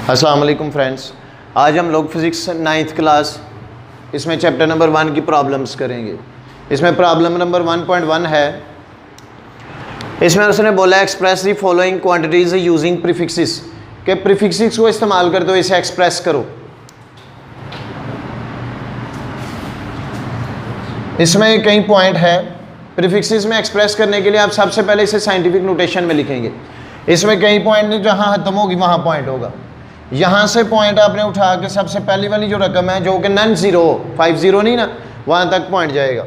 अस्सलाम वालेकुम फ्रेंड्स, आज हम लोग फिज़िक्स 9th क्लास इसमें चैप्टर नंबर 1 की प्रॉब्लम्स करेंगे। इसमें प्रॉब्लम नंबर 1.1 है। इसमें उसने बोला express the following quantities using prefixes, के प्रीफिक्सेस को इस्तेमाल करते हुए इसे एक्सप्रेस करो। इसमें कई पॉइंट है। प्रीफिक्सेस में एक्सप्रेस करने के लिए आप सबसे पहले इसे साइंटिफिक नोटेशन में लिखेंगे। इसमें कई पॉइंट नहीं, जहाँ खत्म होगी वहाँ पॉइंट होगा। यहाँ से पॉइंट आपने उठा के सबसे पहली वाली जो रकम है जो कि नॉन ज़ीरो हो, 50 नहीं ना, वहाँ तक पॉइंट जाएगा।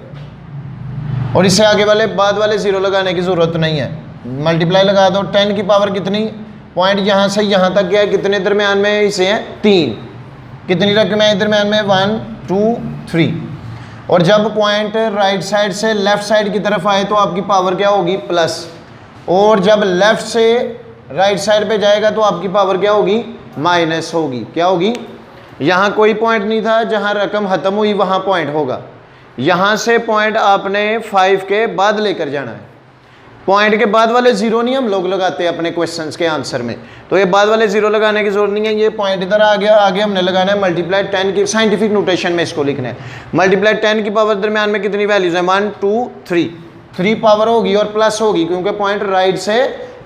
और इससे आगे वाले बाद वाले ज़ीरो लगाने की ज़रूरत नहीं है। मल्टीप्लाई लगा दो, 10 की पावर कितनी, पॉइंट यहाँ से यहाँ तक गया है, कितने दरम्यान में इसे हैं 3, कितनी रकम है दरम्यान में 1 2 3। और जब पॉइंट राइट साइड से लेफ़्ट साइड की तरफ आए तो आपकी पावर क्या होगी, प्लस। और जब लेफ़्ट से राइट साइड पे जाएगा तो आपकी पावर क्या होगी, माइनस होगी। क्या होगी, यहाँ कोई पॉइंट नहीं था, जहाँ रकम ख़त्म हुई वहाँ पॉइंट होगा। यहाँ से पॉइंट आपने 5 के बाद लेकर जाना है। पॉइंट के बाद वाले ज़ीरो नहीं हम लोग लगाते अपने क्वेश्चंस के आंसर में, तो ये बाद वाले ज़ीरो लगाने की जरूरत नहीं है। ये पॉइंट इधर आ गया, आगे हमने लगाना है मल्टीप्लाई 10 की, साइंटिफिक नोटेशन में इसको लिखना है। मल्टीप्लाई 10 की पावर दरम्यान में कितनी वैल्यूज़ हैं, 1 2 3, 3 पावर होगी और प्लस होगी, क्योंकि पॉइंट राइट से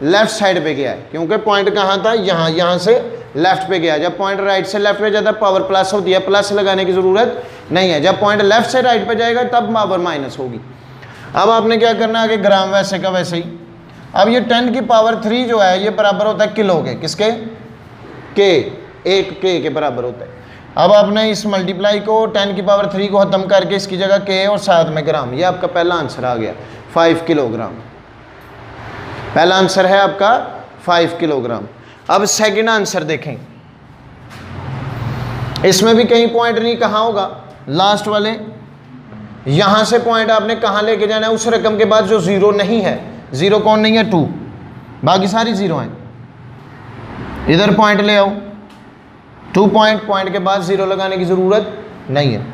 लेफ्ट साइड पे गया है। क्योंकि पॉइंट कहाँ था, यहाँ, यहाँ से लेफ्ट पे गया। जब पॉइंट राइट से लेफ्ट पे जाता है पावर प्लस होती है, प्लस लगाने की ज़रूरत नहीं है। जब पॉइंट लेफ्ट से राइट पे जाएगा तब पावर माइनस होगी। अब आपने क्या करना है, आगे ग्राम वैसे का वैसे ही। अब ये 10 की पावर 3 जो है ये बराबर होता है किलो के, किसके, के, एक के बराबर होता है। अब आपने इस मल्टीप्लाई को 10 की पावर 3 को ख़त्म करके इसकी जगह के और साथ में ग्राम, ये आपका पहला आंसर आ गया 5 किलोग्राम। पहला आंसर है आपका 5 किलोग्राम। अब सेकंड आंसर देखें। इसमें भी कहीं पॉइंट नहीं, कहाँ होगा, लास्ट वाले। यहां से पॉइंट आपने कहाँ लेके जाना है, उस रकम के बाद जो ज़ीरो नहीं है। ज़ीरो कौन नहीं है, 2, बाकी सारी ज़ीरो हैं। इधर पॉइंट ले आओ, 2 पॉइंट के बाद ज़ीरो लगाने की ज़रूरत नहीं है।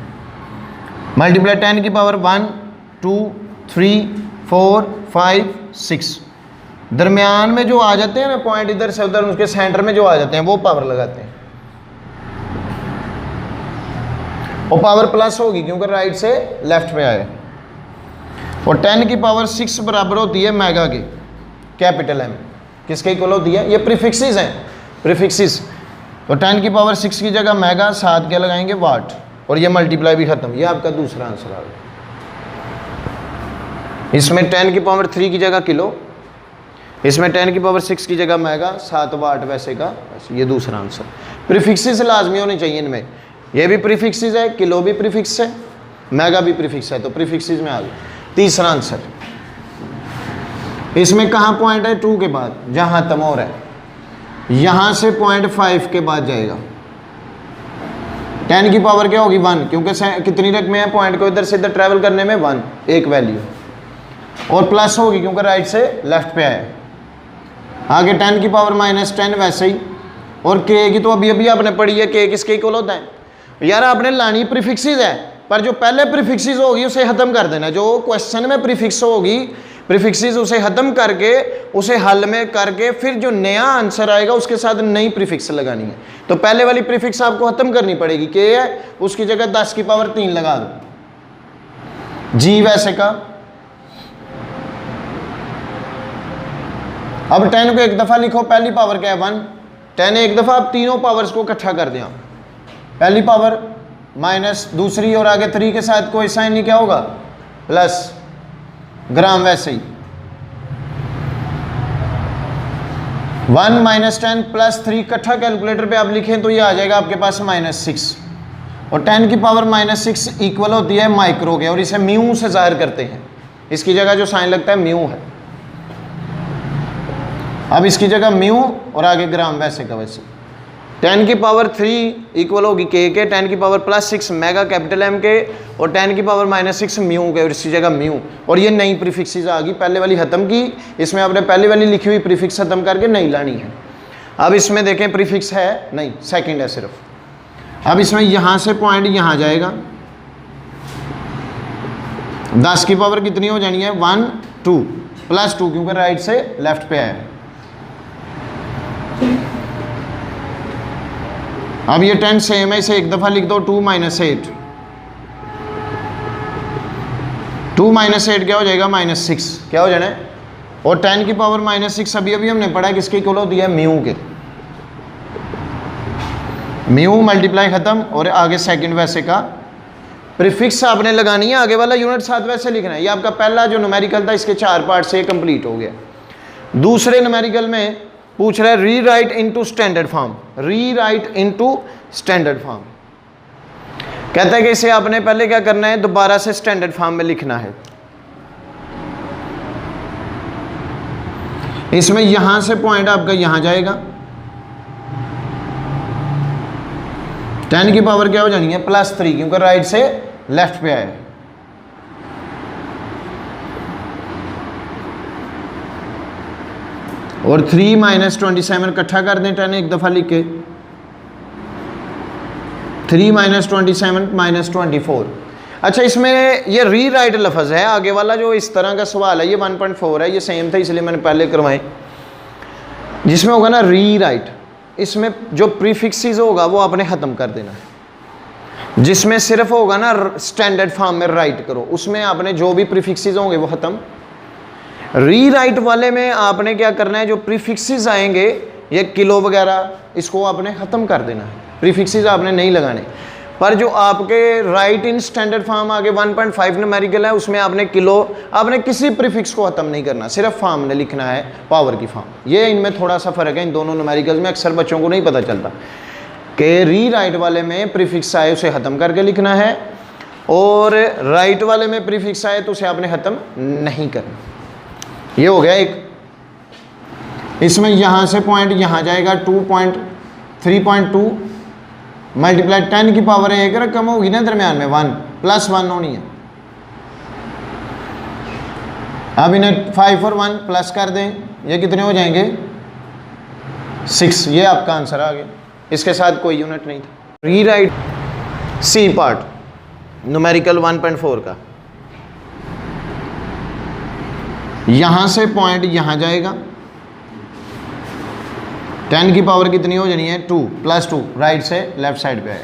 मल्टीप्लाई 10 की पावर 1 2 3 4 5 6, दरमियान में जो आ जाते हैं ना पॉइंट, इधर से उधर उसके सेंटर में जो आ जाते हैं वो पावर लगाते हैं। और पावर प्लस होगी क्योंकि राइट से लेफ्ट पे आए। और 10 की पावर 6 बराबर होती है मेगा के, कैपिटल एम। किसके इक्वल होती है, ये प्रीफिक्सेस हैं, प्रीफिक्सेस। तो 10 की पावर 6 की जगह मेगा, साथ क्या लगाएंगे, वाट। और ये मल्टीप्लाई भी खत्म। ये आपका दूसरा आंसर आ गया। इसमें 10 की पावर 3 की जगह किलो, इसमें 10 की पावर 6 की जगह मेगा, 7 वाट वैसे का वैसे। ये दूसरा आंसर। प्रीफिक्सेस लाजमी होने चाहिए इनमें। ये भी प्रीफिक्सेस है, किलो भी प्रीफिक्स है, मेगा भी प्रीफिक्स है, तो प्रीफिक्सेस में आ गया। तीसरा आंसर, इसमें कहाँ पॉइंट है, 2 के बाद, जहाँ खत्म हो रहा है। यहाँ से पॉइंट 5 के बाद जाएगा। 10 की पावर क्या होगी, 1, क्योंकि कितनी रकमें हैं पॉइंट को इधर से इधर ट्रैवल करने में, 1 एक वैल्यू। और प्लस होगी क्योंकि राइट से लेफ्ट पे आया। आगे 10 की पावर -10 वैसे ही। और के की तो अभी अभी आपने पढ़ी है, के किसके इक्वल होता है। यार आपने लानी प्रीफिक्सेस है, पर जो पहले प्रीफिक्सेस होगी उसे ख़त्म कर देना। जो क्वेश्चन में प्रीफिक्स होगी, प्रीफिक्सेस उसे ख़त्म करके उसे हल में करके फिर जो नया आंसर आएगा उसके साथ नई प्रीफिक्स लगानी है। तो पहले वाली प्रीफिक्स आपको ख़त्म करनी पड़ेगी। के है उसकी जगह 10 की पावर 3 लगा दो। जी वैसे का। अब 10 को एक दफ़ा लिखो, पहली पावर क्या है, 1। 10 एक दफ़ा, आप तीनों पावर्स को इकट्ठा कर दें। पहली पावर माइनस, दूसरी और आगे 3 के साथ कोई साइन नहीं, क्या होगा, प्लस। ग्राम वैसे ही 1 -10 + 3 इकट्ठा कैलकुलेटर पे आप लिखें तो ये आ जाएगा आपके पास -6। और 10 की पावर -6 इक्वल होती है माइक्रो के, और इसे म्यू से जाहिर करते हैं। इसकी जगह जो साइन लगता है म्यू है। अब इसकी जगह म्यू और आगे ग्राम वैसे का वैसे। 10 की पावर 3 इक्वल होगी के, 10 की पावर +6 मेगा कैपिटल एम के, और 10 की पावर -6 म्यू के, और इसकी जगह म्यू। और ये नई प्रीफिक्सेस आ गई, पहले वाली ख़त्म की। इसमें आपने पहले वाली लिखी हुई प्रीफिक्स ख़त्म करके नई लानी है। अब इसमें देखें प्रीफिक्स है नहीं, सेकंड है सिर्फ। अब इसमें यहाँ से पॉइंट यहाँ जाएगा, 10 की पावर कितनी हो जानी है, 1 2 +2, क्योंकि राइट से लेफ्ट पे आया है। अब ये 10 सेम है, इसे एक दफ़ा लिख दो 2 - 8। 2 - 8 क्या हो जाएगा -6, क्या हो जाना है। और 10 की पावर -6 अभी अभी हमने पढ़ा किसके इक्वल होती है, म्यू के। म्यू मल्टीप्लाई ख़त्म और आगे सेकंड वैसे का प्रीफिक्स आपने लगानी है, आगे वाला यूनिट साथ वैसे लिखना है। ये आपका पहला जो न्यूमेरिकल था इसके 4 पार्ट से कंप्लीट हो गया। दूसरे न्यूमेरिकल में पूछ रहा है री राइट इनटू स्टैंडर्ड फॉर्म, री राइट इनटू स्टैंडर्ड फॉर्म। कहता है कि इसे आपने पहले क्या करना है, दोबारा से स्टैंडर्ड फॉर्म में लिखना है। इसमें यहां से पॉइंट आपका यहां जाएगा, 10 की पावर क्या हो जानी है +3, क्योंकि राइट से लेफ्ट पे आया है। और 3 - 27 इकट्ठा कर दें 10 एक दफ़ा लिख के, 3 - 27 - 24। अच्छा, इसमें ये री राइट लफ्ज़ है, आगे वाला जो इस तरह का सवाल है ये 1.4 है, ये सेम था इसलिए मैंने पहले करवाए। जिसमें होगा ना री राइट, इसमें जो प्रीफिक्सेस होगा वो आपने ख़त्म कर देना है। जिसमें सिर्फ होगा ना स्टैंडर्ड फॉर्म में राइट करो, उसमें आपने जो भी प्रीफिक्सेस होंगे वो ख़त्म। री राइट वाले में आपने क्या करना है, जो प्रीफिक्सेस आएंगे ये किलो वगैरह, इसको आपने ख़त्म कर देना है, प्रीफिक्सेस आपने नहीं लगाने। पर जो आपके राइट इन स्टैंडर्ड फॉर्म आगे 1.5 न्यूमेरिकल है, उसमें आपने किलो, आपने किसी प्रीफिक्स को ख़त्म नहीं करना, सिर्फ फॉर्म ने लिखना है, पावर की फॉर्म। ये इनमें थोड़ा सा फ़र्क है इन दोनों न्यूमेरिकल्स में, अक्सर बच्चों को नहीं पता चलता कि री राइट वाले में प्रीफिक्स आए उसे ख़त्म करके लिखना है, और राइट वाले में प्रीफिक्स आए तो उसे आपने ख़त्म नहीं करना। ये हो गया एक। इसमें यहाँ से पॉइंट यहाँ जाएगा 3.2 मल्टीप्लाई 10 की पावर एक रकम होगी ना दरम्यान में 1 + 1 होनी है। अब इन्हें 5 और 1 प्लस कर दें, ये कितने हो जाएंगे 6। ये आपका आंसर आ गया, इसके साथ कोई यूनिट नहीं था। री राइट सी पार्ट न्यूमेरिकल 1.4 का, यहां से पॉइंट यहां जाएगा, 10 की पावर कितनी हो जानी है 2 + 2, राइट से लेफ्ट साइड पे है।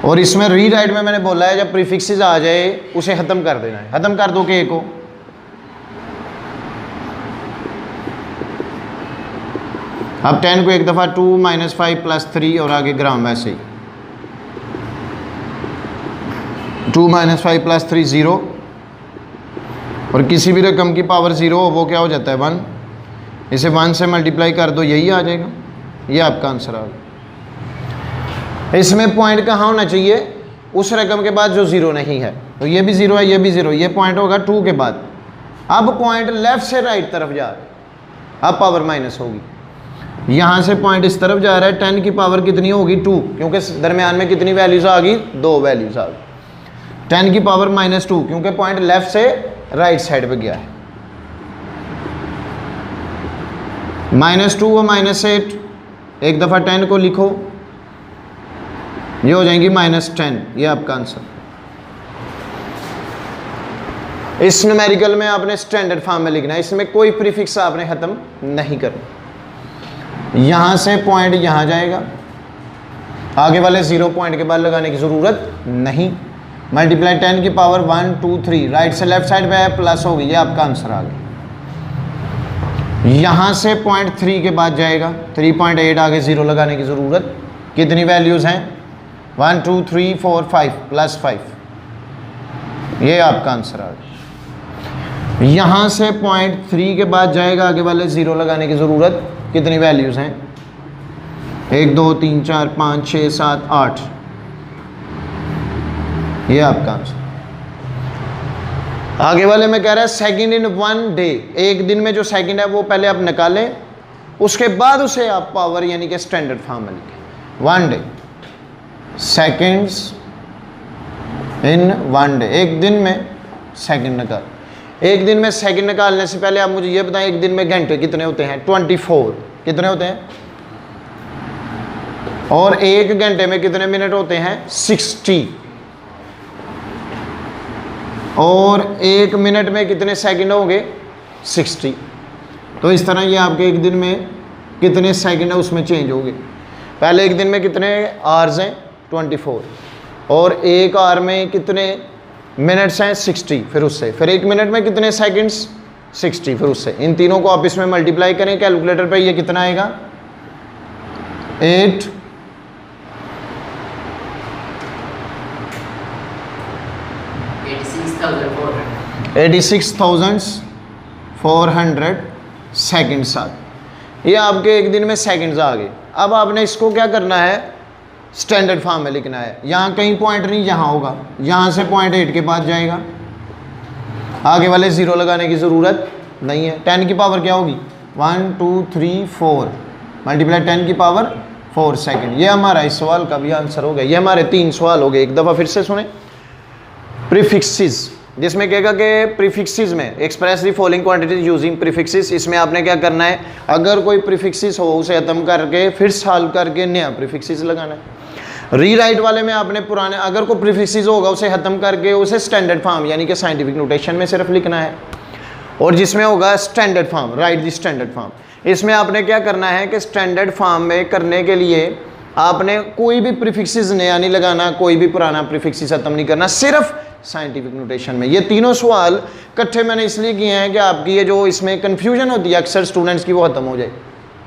और इसमें री राइट में मैंने बोला है जब प्रीफिक्सेस आ जाए उसे ख़त्म कर देना है, ख़त्म कर दो के को। अब 10 को एक दफ़ा 2 - 5 + 3 और आगे ग्राम वैसे ही 2 - 5 + 3 0, और किसी भी रकम की पावर 0 हो वो क्या हो जाता है 1। इसे 1 से मल्टीप्लाई कर दो, यही आ जाएगा, ये आपका आंसर आ गया। इसमें पॉइंट कहाँ होना चाहिए, उस रकम के बाद जो 0 नहीं है, तो ये भी 0 है, ये भी 0, ये पॉइंट होगा 2 के बाद। अब पॉइंट लेफ्ट से राइट तरफ जा रहा है, अब पावर माइनस होगी। यहाँ से पॉइंट इस तरफ जा रहा है, 10 की पावर कितनी होगी 2, क्योंकि दरमियान में कितनी वैल्यूज़ आ गई 2 वैल्यूज़ आ गई। 10 की पावर -2, क्योंकि पॉइंट लेफ्ट से राइट साइड पे गया है। -2 और -8 एक दफ़ा 10 को लिखो, ये हो जाएंगी -10, ये आपका आंसर। इस न्यूमेरिकल में आपने स्टैंडर्ड फॉर्म में लिखना है, इसमें कोई प्रीफिक्स आपने ख़त्म नहीं करना। यहाँ से पॉइंट यहाँ जाएगा, आगे वाले 0 पॉइंट के बाद लगाने की ज़रूरत नहीं। मल्टीप्लाई 10 की पावर 1 2 3, राइट से लेफ्ट साइड पे है, प्लस होगी, ये आपका आंसर आ गया। यहाँ से पॉइंट 3 के बाद जाएगा, 3.8 आगे 0 लगाने की ज़रूरत। कितनी वैल्यूज़ हैं 1 2 3 4 5 +5, ये आपका आंसर आ गया। यहाँ से पॉइंट 3 के बाद जाएगा, आगे वाले 0 लगाने की ज़रूरत। कितनी वैल्यूज़ हैं 1 2 3 4 5 6 7 8, ये आपका आंसर। आगे वाले में कह रहा है सेकंड इन 1 डे, एक दिन में जो सेकंड है वो पहले आप निकालें, उसके बाद उसे आप पावर यानी कि स्टैंडर्ड फॉर्म में लिखें। 1 डे, सेकंड्स इन 1 डे, एक दिन में सेकंड निकाल। एक दिन में सेकंड निकालने से पहले आप मुझे ये बताएं, एक दिन में घंटे कितने होते हैं 24, कितने होते हैं, और एक घंटे में कितने मिनट होते हैं 60, और एक मिनट में कितने सेकंड होंगे 60। तो इस तरह ये आपके एक दिन में कितने सेकंड है उसमें चेंज होंगे। पहले एक दिन में कितने आवर्स हैं 24, और एक आवर में कितने मिनट्स हैं 60, फिर उससे फिर एक मिनट में कितने सेकंड्स 60, फिर उससे इन तीनों को आप इसमें मल्टीप्लाई करें कैलकुलेटर पे, ये कितना आएगा 86,400 सेकेंड्स आ, ये आपके एक दिन में सेकंड्स आ गए। अब आपने इसको क्या करना है, स्टैंडर्ड फॉर्म में लिखना है। यहाँ कहीं पॉइंट नहीं, यहाँ होगा, यहाँ से पॉइंट 8 के पास जाएगा, आगे वाले ज़ीरो लगाने की ज़रूरत नहीं है। 10 की पावर क्या होगी 1 2 3 4 मल्टीप्लाई 10 की पावर 4 सेकेंड। ये हमारा इस सवाल का भी आंसर हो गया। ये हमारे 3 सवाल हो गए। एक दफ़ा फिर से सुने, प्रीफिक्सेस, जिसमें कहेगा कि प्रीफिक्सेस में express the following quantities using prefixes. इसमें आपने क्या करना है, अगर कोई प्रीफिक्सेस हो उसे खत्म करके फिर सॉल्व करके नया प्रीफिक्सेस लगाना है। रीराइट वाले में आपने पुराने, अगर कोई प्रीफिक्सेस होगा उसे खत्म करके उसे स्टैंडर्ड फॉर्म यानी कि साइंटिफिक नोटेशन में सिर्फ लिखना है, और जिसमें होगा standard form, right the standard form. इसमें आपने क्या करना है कि स्टैंडर्ड फॉर्म में करने के लिए आपने कोई भी प्रीफिक्सेस नया नहीं लगाना, कोई भी पुराना प्रीफिक्सेस खत्म नहीं करना, सिर्फ साइंटिफिक नोटेशन में। ये तीनों सवाल इकट्ठे मैंने इसलिए किए हैं कि आपकी ये जो इसमें कन्फ्यूजन होती है अक्सर स्टूडेंट्स की, वो खत्म हो जाए।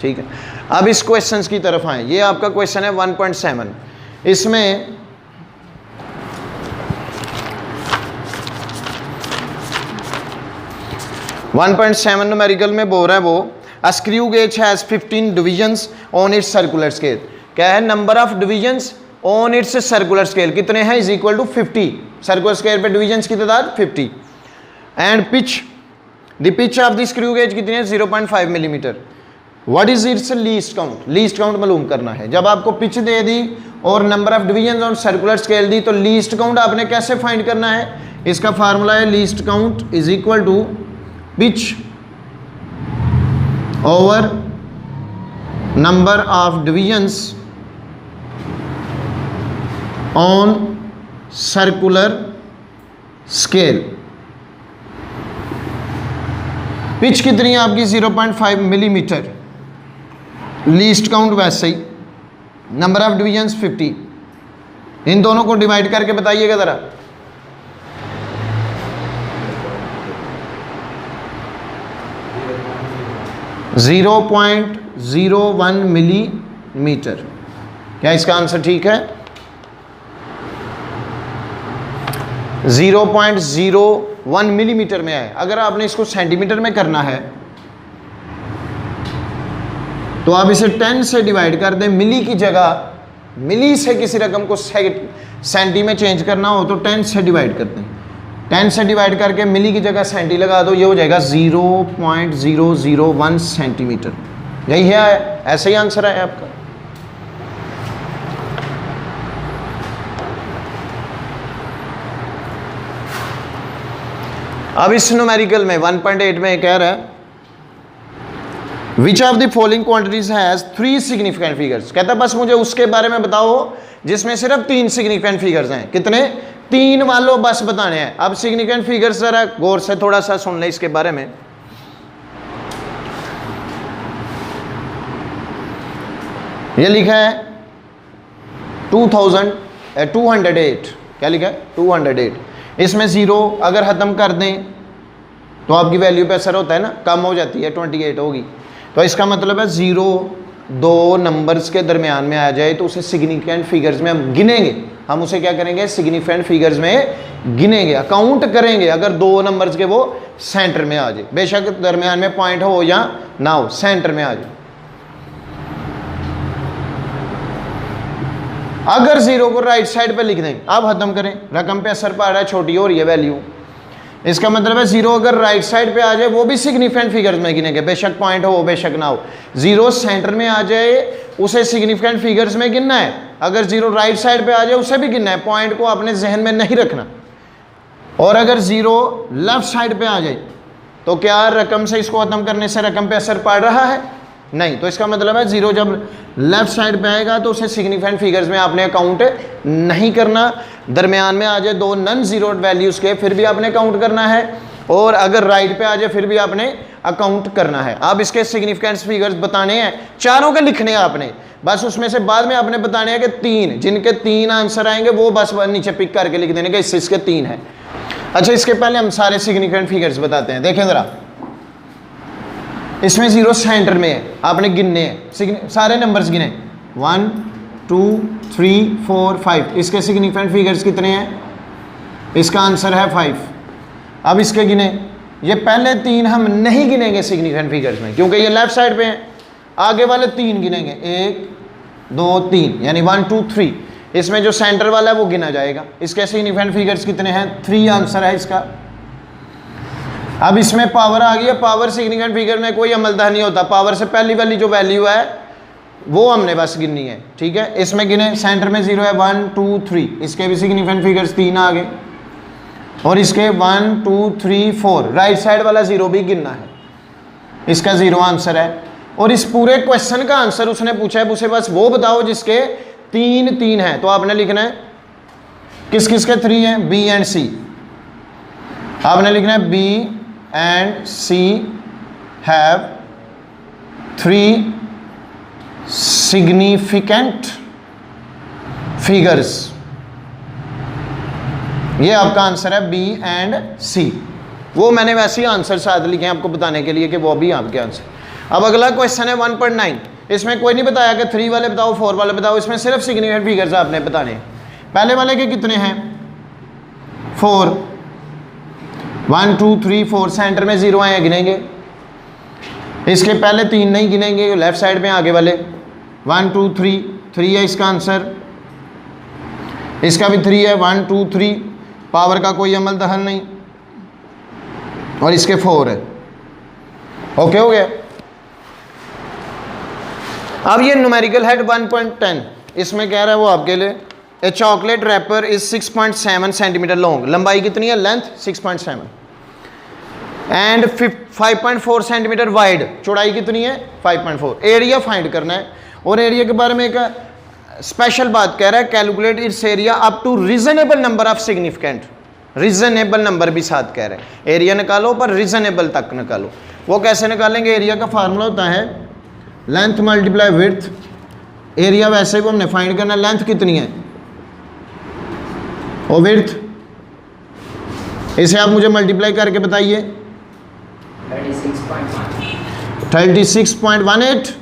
ठीक है, अब इस क्वेश्चंस की तरफ आए। ये आपका क्वेश्चन है 1.7। इसमें न्यूमेरिकल में बोल रहा है वो, a screw gauge has 15 divisions on its circular scale. क्या है, number of divisions on its circular scale कितने हैं, is equal to 50। Circular scale पे डिविजन्स की तादाद 50। And pitch, the pitch of the screw gauge कितनी है 0.5 millimetre. What is its least count, least count मालूम करना है। जब आपको पिच दे दी और number of divisions on circular scale दी, तो लीस्ट काउंट आपने कैसे फाइंड करना है, इसका फार्मूला है least count is equal to pitch over number of divisions on circular scale. Pitch कितनी है आपकी 0.5 मिलीमीटर, लीस्ट काउंट वैसे ही, नंबर ऑफ डिविजन्स 50। इन दोनों को डिवाइड करके बताइएगा ज़रा। .01 मिलीमीटर। क्या इसका आंसर ठीक है? 0.01 मिलीमीटर में है। अगर आपने इसको सेंटीमीटर में करना है तो आप इसे 10 से डिवाइड कर दें, मिली की जगह, मिली से किसी रकम को सेंटी में चेंज करना हो तो 10 से डिवाइड कर दें। 10 से डिवाइड करके मिली की जगह सेंटी लगा दो, ये हो जाएगा 0.001 सेंटीमीटर। यही है, ऐसे ही आंसर है आपका। अब इस न्यूमेरिकल में 1.8 में कह रहा है which of the following quantities has 3 significant figures. कहता है बस मुझे उसके बारे में बताओ जिसमें सिर्फ 3 सिग्निफिकेंट फिगर्स हैं। कितने? 3 वालों बस बताने हैं। अब सिग्निफिकेंट फिगर्स जरा गौर से थोड़ा सा सुन लें इसके बारे में। ये लिखा है 208। क्या लिखा है? 208। इसमें 0 अगर ख़त्म कर दें तो आपकी वैल्यू पे असर होता है ना, कम हो जाती है, 28 होगी। तो इसका मतलब है 0 2 नंबर्स के दरमियान में आ जाए तो उसे सिग्निफिकेंट फिगर्स में हम गिनेंगे। हम उसे क्या करेंगे? सिग्निफिकेंट फिगर्स में गिनेंगे, काउंट करेंगे। अगर 2 नंबर्स के वो सेंटर में आ जाए, बेशक दरमियान में पॉइंट हो या ना हो, सेंटर में आ जाए। अगर 0 को राइट साइड पे लिख दें, आप खत्म करें, रकम पे असर पा रहा है, छोटी हो रही है वैल्यू। इसका मतलब है 0 अगर राइट साइड पे आ जाए वो भी सिग्निफिकेंट फिगर्स में गिनेंगे, बेशक पॉइंट हो बेशक ना हो। 0 सेंटर में आ जाए उसे सिग्निफिकेंट फिगर्स में गिनना है। अगर 0 राइट साइड पे आ जाए उसे भी गिनना है, पॉइंट को अपने जहन में नहीं रखना। और अगर 0 लेफ्ट साइड पे आ जाए तो क्या रकम से इसको खत्म करने से रकम पे असर पड़ रहा है? नहीं। तो इसका मतलब है 0 जब लेफ्ट साइड पे आएगा तो उसे सिग्निफिकेंट फिगर्स में आपने काउंट नहीं करना। दरमियान में आ जाए 2 नॉन जीरो वैल्यूज़ के, फिर भी आपने काउंट करना है। और अगर राइट पे आ जाए फिर भी आपने अकाउंट करना है। अब इसके सिग्निफिकेंट फिगर्स बताने हैं, चारों के लिखने हैं आपने, बस उसमें से बाद में आपने बताने हैं कि 3, जिनके 3 आंसर आएंगे वो बस नीचे पिक करके लिख देने के इसके 3 है। अच्छा, इसके पहले हम सारे सिग्निफिकेंट फिगर्स बताते हैं। देखें ज़रा, इसमें 0 सेंटर में है, आपने गिनने हैं, सारे नंबर्स गिने 1 2 3 4 5। इसके सिग्निफिकेंट फिगर्स कितने हैं? इसका आंसर है 5। अब इसके गिने, ये पहले 3 हम नहीं गिनेंगे सिग्निफिकेंट फिगर्स में क्योंकि ये लेफ्ट साइड पे हैं, आगे वाले 3 गिनेंगे 1 2 3, यानी 1 2 3। इसमें जो सेंटर वाला है वो गिना जाएगा। इसके सिग्निफिकेंट फिगर्स कितने हैं? 3 आंसर है इसका। अब इसमें पावर आ गई है, पावर सिग्निफिकेंट फिगर में कोई अमलदार नहीं होता, पावर से पहली वाली जो वैल्यू है वो हमने बस गिननी है, ठीक है। इसमें गिने, सेंटर में 0 है, 1 2 3, इसके भी सिग्निफिकेंट फिगर्स 3 आ गए, और इसके 1 2 3 4, राइट साइड वाला 0 भी गिनना है, इसका 0 आंसर है। और इस पूरे क्वेश्चन का आंसर उसने पूछा है, उसे बस वो बताओ जिसके 3 है, तो आपने लिखना है किस किस के 3 हैं? B and C. आपने लिखना है B and C have 3 significant figures. ये आपका आंसर है बी एंड सी। वो मैंने वैसे ही आंसर साथ लिखे हैं आपको बताने के लिए कि वो भी आपके आंसर। अब अगला क्वेश्चन है 1.9। इसमें कोई नहीं बताया कि 3 वाले बताओ 4 वाले बताओ, इसमें सिर्फ सिग्निफिकेंट फिगर्स आपने बताने हैं। पहले वाले के कितने हैं? 4, 1 2 3 4, सेंटर में 0 आए, गिनेंगे। इसके पहले 3 नहीं गिनेंगे, लेफ्ट साइड में आगे वाले 1 2 3 है इसका आंसर। इसका भी 3 है, 1 2 3, पावर का कोई अमल दखल नहीं, और इसके 4 है। ओके हो गया। अब ये न्यूमेरिकल है 1.10। इसमें कह रहा है वो आपके लिए, a chocolate wrapper is 6.7 centimetre long. लंबाई कितनी है? Length 6.7 and 5.4 centimetre wide. चौड़ाई कितनी है? 5.4। एरिया फाइंड करना है, और एरिया के बारे में एक स्पेशल बात कह रहा है, calculate its area up to reasonable number of significant. Reasonable number भी साथ कह रहे हैं, एरिया निकालो पर रीजनेबल तक निकालो। वो कैसे निकालेंगे? एरिया का फार्मूला होता है लेंथ मल्टीप्लाई विड्थ। एरिया वैसे भी हमने फाइंड करना, लेंथ कितनी है और विड्थ, इसे आप मुझे मल्टीप्लाई करके बताइए। 36.18।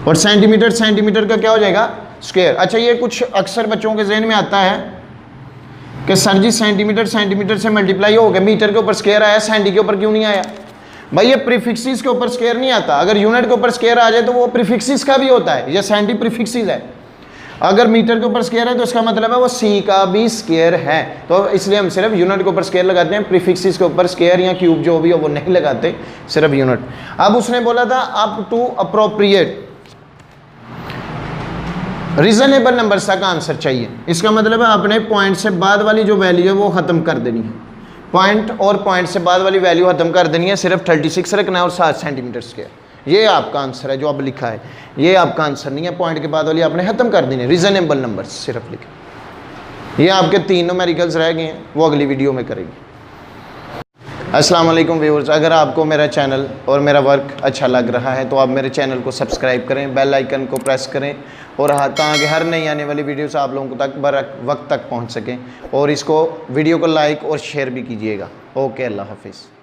और सेंटीमीटर, सेंटीमीटर का क्या हो जाएगा? स्क्वायर। अच्छा, ये कुछ अक्सर बच्चों के जहन में आता है कि सर जी सेंटीमीटर सेंटीमीटर से मल्टीप्लाई हो गया, मीटर के ऊपर स्क्वायर आया, सेंटी के ऊपर क्यों नहीं आया? भाई ये प्रीफिक्सिस के ऊपर स्क्वायर नहीं आता। अगर यूनिट के ऊपर स्क्वायर आ जाए तो वो प्रीफिक्सिस का भी होता है, ये सेंटी प्रीफिक्सिस है। अगर मीटर के ऊपर स्क्वायर है तो इसका मतलब है वो सी का भी स्क्वायर है। तो इसलिए हम सिर्फ यूनिट के ऊपर स्क्वायर लगाते हैं, प्रीफिक्सिस के ऊपर स्क्वायर या क्यूब जो भी हो वो नहीं लगाते, सिर्फ यूनिट। अब उसने बोला था up to appropriate reasonable number तक आंसर चाहिए। इसका मतलब है आपने पॉइंट से बाद वाली जो वैल्यू है वो ख़त्म कर देनी है, पॉइंट और पॉइंट से बाद वाली वैल्यू ख़त्म कर देनी है, सिर्फ 36 रखना है और 7 सेंटीमीटर स्क्वायर। ये आपका आंसर है जो अब लिखा है, ये आपका आंसर नहीं है। पॉइंट के बाद वाली आपने ख़त्म कर देनी है, रीजनेबल नंबर सिर्फ लिखे। ये आपके 3 न्यूमेरिकल्स रह गए हैं, वो अगली वीडियो में करेंगे। अस्सलाम वालेकुम व्यूअर्स, अगर आपको मेरा चैनल और मेरा वर्क अच्छा लग रहा है तो आप मेरे चैनल को सब्सक्राइब करें, बेल आइकन को प्रेस करें, और ताकि हर नई आने वाली वीडियोस आप लोगों तक बर वक्त तक पहुंच सकें। और इसको वीडियो को लाइक और शेयर भी कीजिएगा। ओके, अल्लाह हाफिज़।